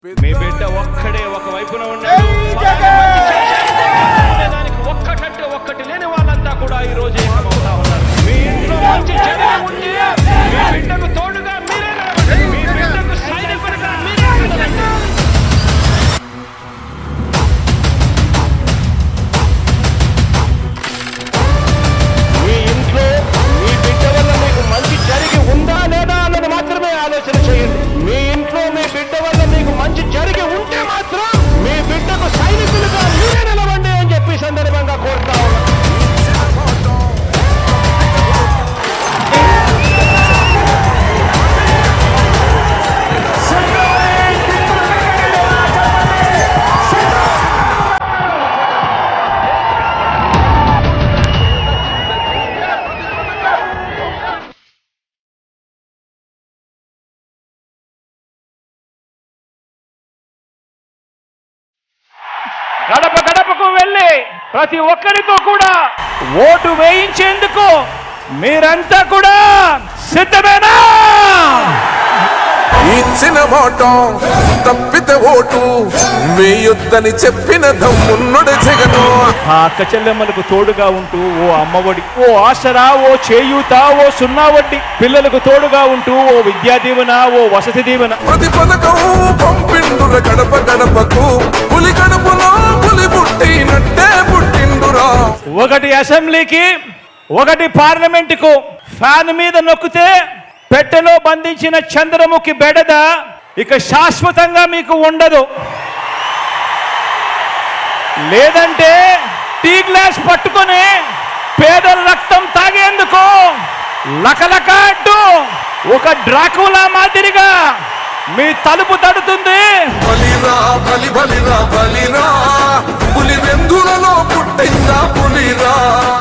మీ బిడ్డ ఒక్కడే ఒక వైపున ఉన్నాడు. దానికి ఒక్కటంటే ఒక్కటి లేని వాళ్ళంతా కూడా ఈ రోజు ఏకమవుతా ఉన్నారు. మీ ఇంట్లో మంచి చెడు ఉంటే మీ బిడ్డకు తోడుగా మీరే నిలబడండి. మీ బిడ్డకు సైనికుడిగా మీరే నిలబడండి. మీ ఇంట్లో మీ బిడ్డ వల్ల మీకు మంచి జరిగి ఉందా లేదా అన్నది మాత్రమే ఆలోచన చేయండి. మీ ఇంట్లో మీ బిడ్డ వల్ల మీకు మంచి జరిగి ఉంటే మాత్రం మీ బిడ్డకు సైనికులుగా మీరే నిలవండి అని చెప్పి సందర్భంగా కోరుతా ఉన్నా. గడప గడపకు వెళ్ళి ప్రతి ఒక్కరితో కూడా ఓటు వేయించేందుకు మీరంతా కూడా సిద్ధమేనా? ఇచ్చిన మాట తప్పితే ఓటు వేయొద్దని చెప్పిన దమ్మున్నడు జగను. ఆ అక్క చెల్లెమ్మలకు తోడుగా ఉంటూ ఓ అమ్మఒడి, ఓ ఆసరా, ఓ చేయూత, ఓ సున్నా వడ్డీ, పిల్లలకు తోడుగా ఉంటూ ఓ విద్యా దీవెన, ఓ వసతి దీవెన, ప్రతి పథకం పంపిండుర గడప గడపకు. పులి గడపలో పులి పుట్టినట్టే పుట్టిండురా. ఒకటి అసెంబ్లీకి, ఒకటి పార్లమెంటుకు ఫ్యాన్ మీద నొక్కితే పెట్టెలో బంధించిన చంద్రముఖి బెడద ఇక శాశ్వతంగా మీకు ఉండదు. లేదంటే టీ గ్లాస్ పట్టుకొని పేదల రక్తం తాగేందుకు లకలక అంటూ ఒక డ్రాకులా మాదిరిగా మీ తలుపు తడుతుంది.